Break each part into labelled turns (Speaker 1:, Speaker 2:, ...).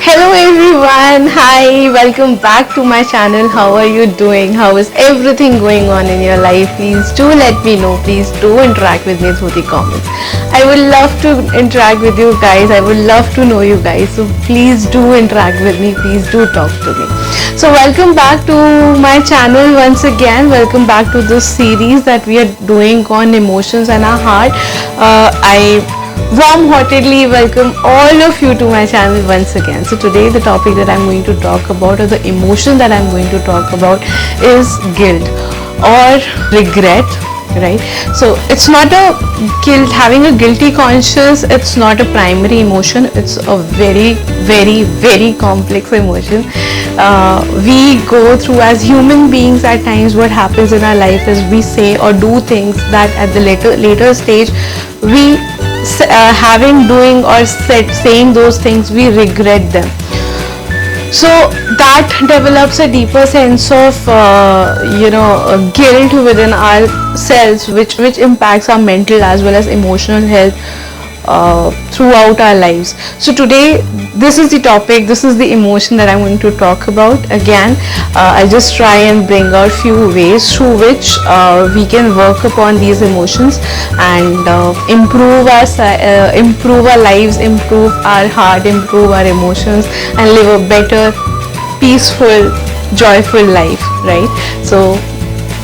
Speaker 1: Hello everyone, hi, welcome back to my channel. How are you doing? How is everything going on in your life? Please do let me know. Please do interact with me through the comments. I would love to interact with you guys. I would love to know you guys. So please do interact with me. Please do talk to me. So welcome back to my channel once again. Welcome back to this series that we are doing on emotions and our heart. I warm-heartedly welcome all of you to my channel once again. So today the topic that I'm going to talk about, or the emotion that I'm going to talk about, is guilt or regret, right? So it's not a guilt, having a guilty conscience, it's not a primary emotion. It's a very, very, very complex emotion. We go through as human beings at times. What happens in our life is we say or do things that at the later stage we doing or saying those things, we regret them. So that develops a deeper sense of guilt within ourselves, which impacts our mental as well as emotional health throughout our lives. So today this is the topic, this is the emotion that I'm going to talk about. Again, I just try and bring out few ways through which we can work upon these emotions and improve our lives, improve our heart, improve our emotions, and live a better, peaceful, joyful life, right? So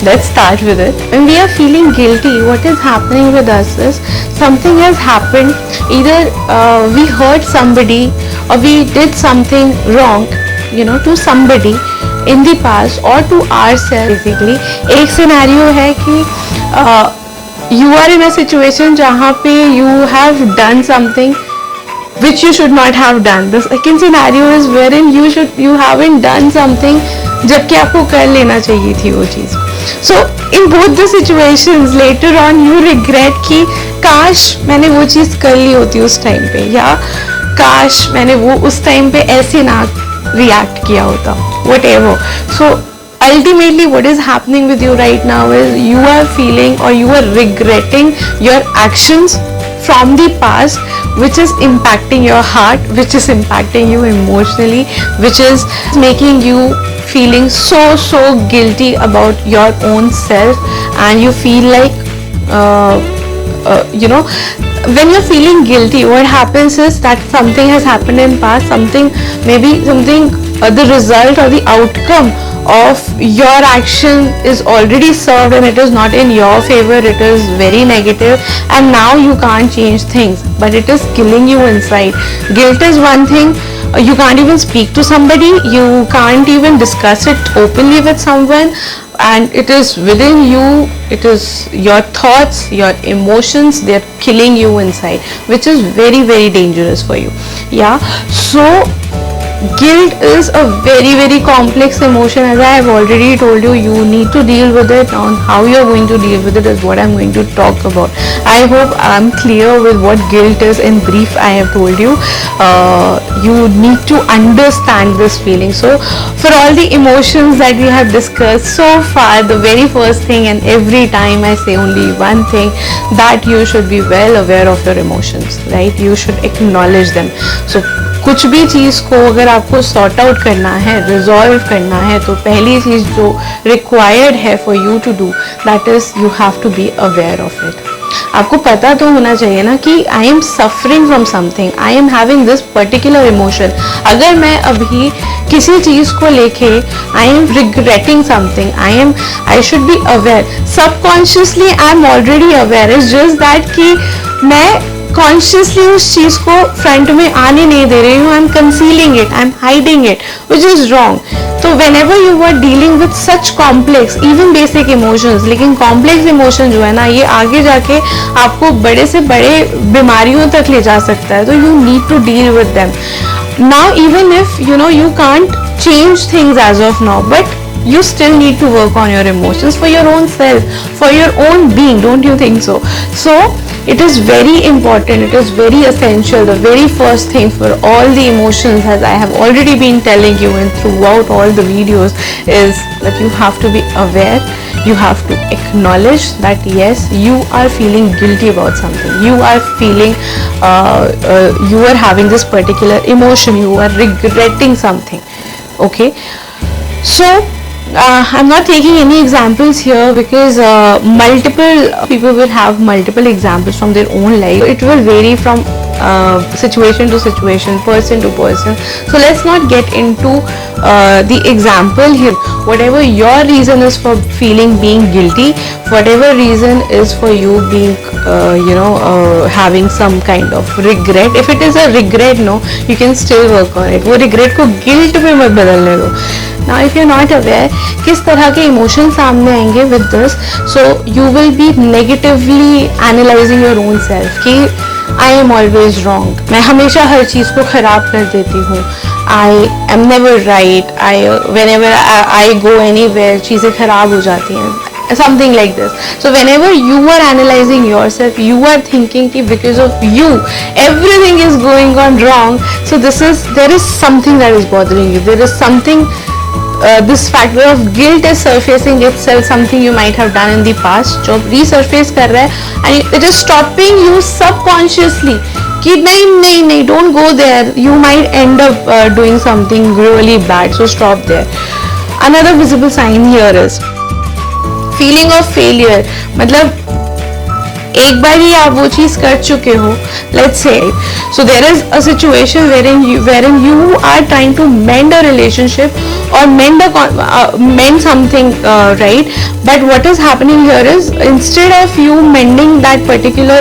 Speaker 1: let's start with it. When we are feeling guilty, what is happening with us is something has happened. Either we hurt somebody or we did something wrong, to somebody in the past or to ourselves. Basically, एक scenario है कि you are in a situation जहाँ पे you have done something which you should not have done. The second scenario is wherein you haven't done something जबकि आपको कर लेना चाहिए थी वो चीज़. So in both the situations later on you regret कि काश मैंने वो चीज़ कर ली होती उस टाइम पे, या काश मैंने वो उस टाइम पे ऐसे ना react किया होता, whatever. So ultimately what is happening with you right now is you are feeling or you are regretting your actions from the past, which is impacting your heart, which is impacting you emotionally, which is making you feeling so guilty about your own self. And you feel like when you're feeling guilty, what happens is that something has happened in past, the result or the outcome of your action is already served and it is not in your favor, it is very negative, and now you can't change things, but it is killing you inside. Guilt is one thing, you can't even speak to somebody, you can't even discuss it openly with someone, and it is within you, it is your thoughts, your emotions, they're killing you inside, which is very, very dangerous for you. Yeah, so guilt is a very, very complex emotion. As I have already told you, you need to deal with it. On how you're going to deal with it is what I'm going to talk about. I hope I'm clear with what guilt is. In brief, I have told you. You need to understand this feeling. So for all the emotions that we have discussed so far, the very first thing, and every time I say only one thing, that you should be well aware of your emotions, right? You should acknowledge them. So कुछ भी चीज़ को अगर आपको sort out करना है, resolve करना है, तो पहली चीज़ जो रिक्वायर्ड है for you to do, that is you have to be aware of it. आपको पता तो होना चाहिए ना कि I am suffering from something, I am having this particular emotion. अगर मैं अभी किसी चीज़ को लेके I am regretting something, I should be aware. Subconsciously I am already aware, is just that कि मैं कॉन्शियसली उस चीज को फ्रंट में आने नहीं दे रही हूँ. I am concealing it, I am hiding it, which is wrong. तो whenever you are dealing with such complex, even basic emotions, लेकिन कॉम्प्लेक्स इमोशन जो है ना, ये आगे जाके आपको बड़े से बड़े बीमारियों तक ले जा सकता है. तो you need to deal with them. Now even if you can't change things as of now, but you still need to work on your emotions for your own self, for your own being. Don't you think so? So it is very important, it is very essential. The very first thing for all the emotions, as I have already been telling you and throughout all the videos, is that you have to be aware, you have to acknowledge that yes, you are feeling guilty about something, you are feeling you are having this particular emotion, you are regretting something. Okay, so I'm not taking any examples here because multiple people will have multiple examples from their own life. It will vary from situation to situation, person to person. So let's not get into the example here. Whatever your reason is for feeling being guilty, whatever reason is for you being having some kind of regret, if it is a regret, no, you can still work on it. वो regret को guilt में मत बदलने दो. Now if you're not aware किस तरह के emotions सामने आएंगे with this, so you will be negatively analyzing your own self कि I am always wrong, मैं हमेशा हर चीज़ को ख़राब कर देती हूँ, I am never right, whenever I go anywhere चीज़ें ख़राब हो जाती हैं, something like this. So whenever you are analyzing yourself, you are thinking कि because of you everything is going on wrong. So there is something that is bothering you, there is something, this factor of guilt is surfacing itself, something you might have done in the past जो resurface कर रहा है, and it is stopping you subconsciously कि नहीं, don't go there, you might end up doing something really bad, so stop there. Another visible sign here is feeling of failure. मतलब एक बार ही आप वो चीज कर चुके हो, let's say, so there is a situation wherein you are trying to mend a relationship or mend something, right? But what is happening here is instead of you mending that particular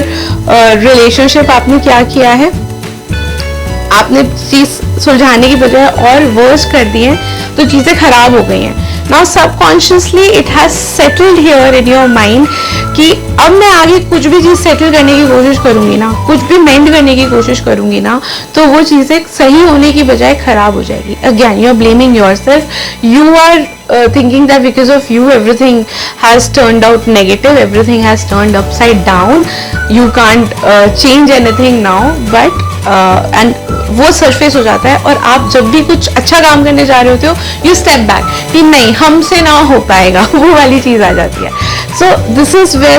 Speaker 1: relationship, आपने क्या किया है, आपने चीज सुलझाने की बजाय और वर्स कर दी है, तो चीजें खराब हो गई हैं. Now subconsciously it has settled here in your mind कि अब मैं आगे कुछ भी चीज़ सेटल करने की कोशिश करूँगी ना, कुछ भी मेंड करने की कोशिश करूँगी ना, तो वो चीज़ें सही होने की बजाय खराब हो जाएगी. Again, you are blaming yourself. You are thinking that because of you everything has turned out negative, everything has turned upside down. You can't change anything now, but and वो सरफेस हो जाता है. और आप जब भी कुछ अच्छा काम करने जा रहे होते हो, you step back कि नहीं, हमसे ना हो पाएगा, वो वाली चीज़ आ जाती है. So this is where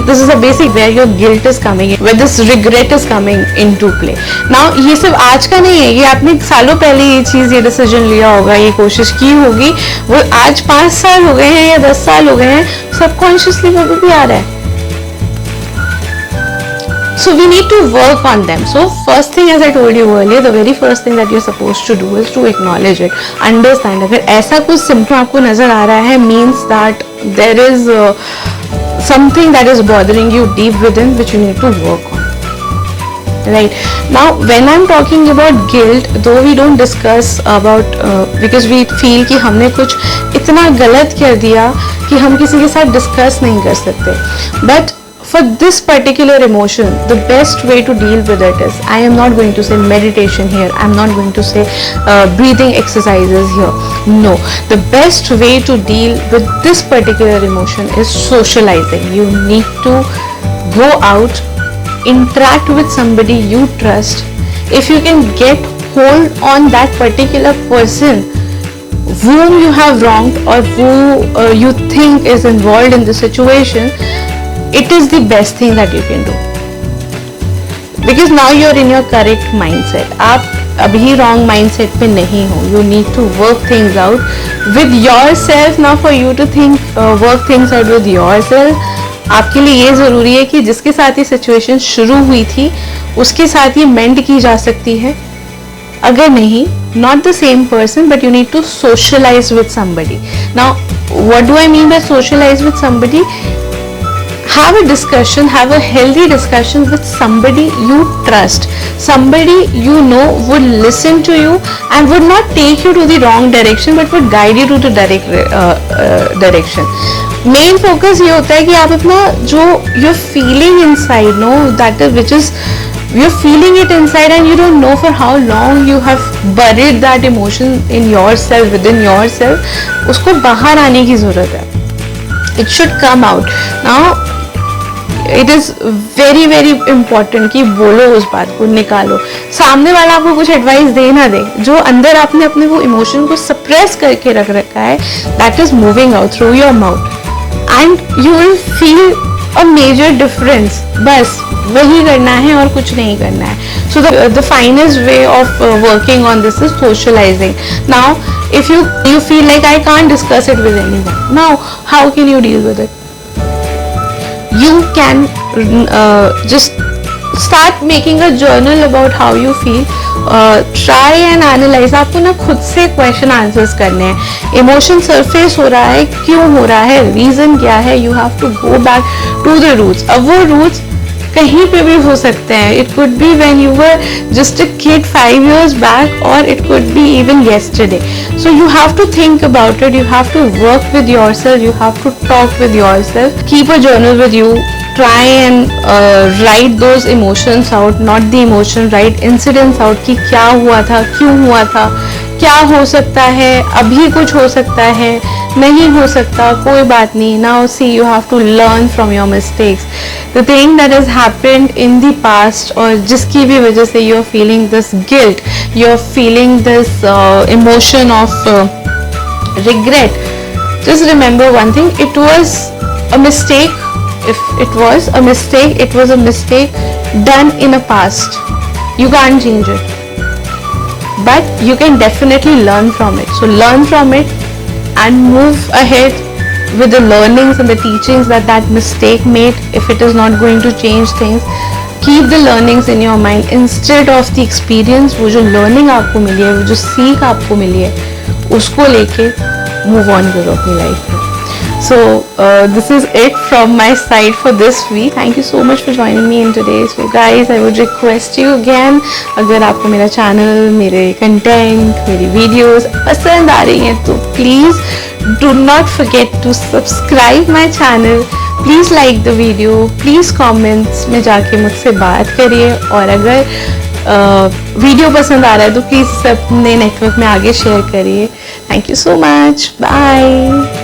Speaker 1: this is a basic where your guilt is coming in, where this regret is coming into play. Now ये सिर्फ आज का नहीं है, ये आपने सालों पहले ये चीज़, ये डिसीजन लिया होगा, ये कोशिश की होगी, वो आज 5 साल हो गए हैं या 10 साल हो गए हैं, सबकॉन्शियसली वो भी आ रहा है. So we need to work on them. So first thing, as I told you earlier, the very first thing that you're supposed to do is to acknowledge it, understand. अगर ऐसा कुछ symptom आपको नजर आ रहा है, means that there is something that is bothering you deep within, which you need to work on. Right now, when I'm talking about guilt, though we don't discuss about because we feel कि हमने कुछ इतना गलत कर दिया कि हम किसी के साथ discuss नहीं कर सकते. But for this particular emotion, the best way to deal with it is, I am not going to say meditation here, I am not going to say breathing exercises here. No, the best way to deal with this particular emotion is socializing. You need to go out, interact with somebody you trust. If you can get hold on that particular person whom you have wronged or who you think is involved in the situation, it is the best thing that you can do, because now you are in your correct mindset. आप अभी wrong mindset पे नहीं हो. You need to work things out with yourself. Now for you to think work things out with yourself, आपके लिए ये ज़रूरी है कि जिसके साथ ये situation शुरू हुई थी उसके साथ ये mend की जा सकती है. अगर नहीं, not the same person, but you need to socialize with somebody. Now what do I mean by socialize with somebody? Have a discussion, have a healthy discussion with somebody you trust, somebody you know would listen to you and would not take you to the wrong direction but would guide you to the direction. Main focus ये होता है कि आप अपना जो you're feeling inside, no, that is which is you're feeling it inside and you don't know for how long you have buried that emotion in yourself, within yourself, उसको बाहर आने की ज़रूरत है. It should come out. Now it is very very important कि बोलो, उस बात को निकालो. सामने वाला आपको कुछ एडवाइस दे ना दे, जो अंदर आपने अपने वो इमोशन को सप्रेस करके रख रखा है, that is moving out through your mouth. and you will feel a major difference. बस वही करना है और कुछ नहीं करना है. So the finest way of working on this is socializing. Now if you feel like I can't discuss it with anyone, now how can you deal with it? You can just start making a journal about how you feel. Try and analyze. आपको ना खुद से question answers करने हैं. Emotion surface हो रहा है, क्यों हो रहा है, रीजन क्या है. You have to go back to the roots. अब वो रूट्स कहीं पे भी हो सकते हैं. It could be when you were just a kid 5 years back, और it could be even yesterday. So you have to think about it. You have to work with yourself. You have to talk with yourself. Keep a journal with you. Try and write those emotions out, not the emotion, write incidents out कि क्या हुआ था, क्यों हुआ था, क्या हो सकता है, अभी कुछ हो सकता है, नहीं हो सकता, कोई बात नहीं. Now see, you have to learn from your mistakes. The thing that has happened in the past, और जिसकी भी वजह से you are feeling this guilt, you are feeling this emotion of regret, just remember one thing: it was a mistake. If it was a mistake, it was a mistake done in a past. You can't change it, but you can definitely learn from it. So learn from it and move ahead with the learnings and the teachings that mistake made. If it is not going to change things, keep the learnings in your mind instead of the experience. वो जो learning आपको मिली है, वो जो सीख आपको मिली है, उसको लेके move on करो अपनी life में. So this is it from my side for this week. Thank you so much for joining me in today's video, guys. I would request you again, अगर आपको मेरा channel, मेरे content, मेरी videos पसंद आ रही हैं तो please do not forget to subscribe my channel. Please like the video. Please comments में जाके मुझसे बात करिए, और अगर वीडियो पसंद आ रहा है तो प्लीज़ अपने नेटवर्क में आगे शेयर करिए. Thank you so much. Bye.